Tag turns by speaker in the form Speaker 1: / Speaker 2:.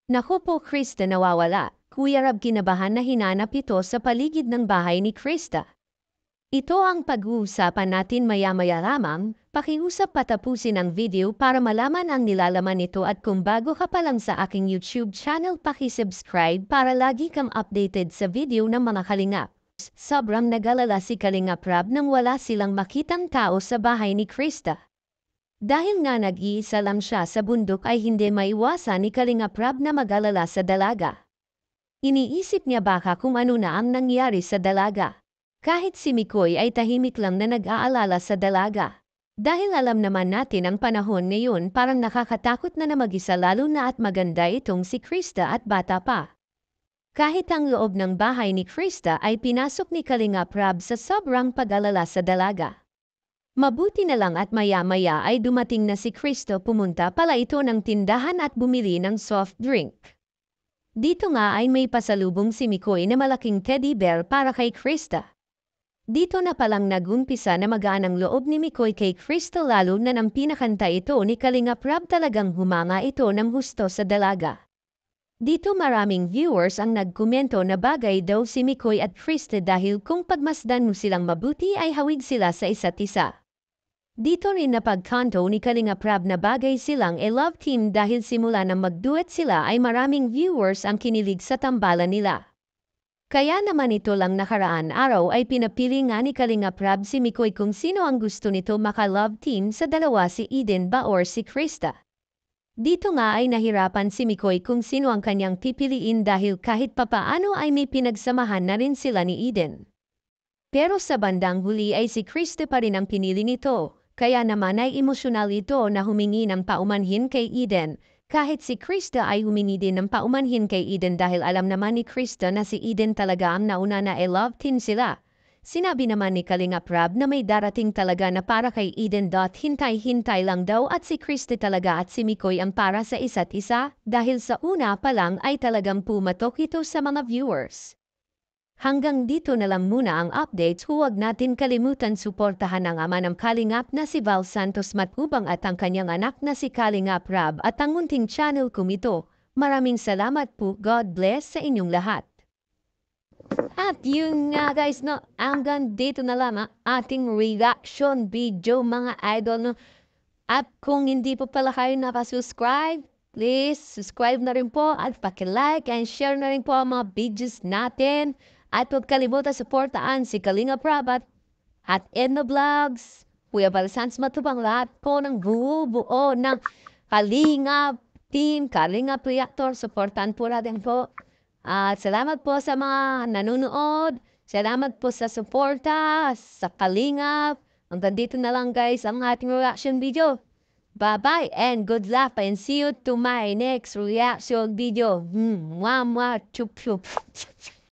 Speaker 1: Naku po Krista nawawala. Kuya Rab kinabahan na hinanap ito sa paligid ng bahay ni Krista. Ito ang pag-uusapan natin maya-maya lamang. Pakiusap patapusin ang video para malaman ang nilalaman nito at kung bago ka pa lang sa aking YouTube channel paki-subscribe para lagi kang updated sa video ng mga kalingap. Sobrang nag-alala si Kalingap Rab nang wala silang makitang tao sa bahay ni Krista. Dahil nga nag-iisa lang siya sa bundok ay hindi maiwasan ni Kalingap Rab na mag-alala sa dalaga. Iniisip niya baka kung ano na ang nangyari sa dalaga. Kahit si Mikoy ay tahimik lang na nag-aalala sa dalaga. Dahil alam naman natin ang panahon ngayon parang nakakatakot na mag-isa lalo na at maganda itong si Krista at bata pa. Kahit ang loob ng bahay ni Krista ay pinasok ni Kalingap Rab sa sobrang pag-alala sa dalaga. Mabuti na lang at maya-maya ay dumating na si Kristo pumunta pala ito ng tindahan at bumili ng soft drink. Dito nga ay may pasalubong si Mikoy na malaking teddy bear para kay Krista. Dito na palang nagumpisa na magaan ang loob ni Mikoy kay Krista lalo na nang pinakanta ito ni Kalingap Rab talagang humanga ito ng husto sa dalaga. Dito maraming viewers ang nagkomento na bagay daw si Mikoy at Krista dahil kung pagmasdan mo silang mabuti ay hawig sila sa isa't isa. Dito rin napagkanto ni Kalingap Rab na bagay silang love team dahil simula nang magduet sila ay maraming viewers ang kinilig sa tambalan nila. Kaya naman ito lang nakaraan araw ay pinapili nga ni Kalingap Rab si Mikoy kung sino ang gusto nito maka-love team sa dalawa si Eden ba or si Krista. Dito nga ay nahirapan si Mikoy kung sino ang kanyang pipiliin dahil kahit papaano ay may pinagsamahan na rin sila ni Eden. Pero sa bandang huli ay si Krista pa rin ang pinili nito. Kaya naman ay emosyonal ito na humingi ng paumanhin kay Eden, kahit si Krista ay humingi din ng paumanhin kay Eden dahil alam naman ni Krista na si Eden talaga ang nauna na love team sila. Sinabi naman ni Kalingap Rab na may darating talaga na para kay Eden. Hintay-hintay lang daw at si Krista talaga at si Mikoy ang para sa isa't isa dahil sa una pa lang ay talagang pumatok ito sa mga viewers. Hanggang dito na lang muna ang updates. Huwag natin kalimutan suportahan ang ama ng Kalingap na si Val Santos Matubang at ang kanyang anak na si Kalingap Rab at ang munting channel ko ito. Maraming salamat po. God bless sa inyong lahat. At yun nga guys, no, hanggang dito na lang ang ating reaction video mga idol. No? At kung hindi po pala kayo nakasubscribe, please subscribe na rin po at paki-like and share na rin po ang mga videos natin. At huwag kalimutan suportaan si Kalingap Rab at Edna Vlogs. Kuya Val Santos Matubang lahat po ng buo ng Kalingap team, Kalingap Reactor. Suportaan po natin po. At salamat po sa mga nanonood. Salamat po sa suporta sa Kalingap. Hanggang dito na lang guys ang ating reaction video. Bye-bye and good luck and see you to my next reaction video. Mwah mwah chup chup.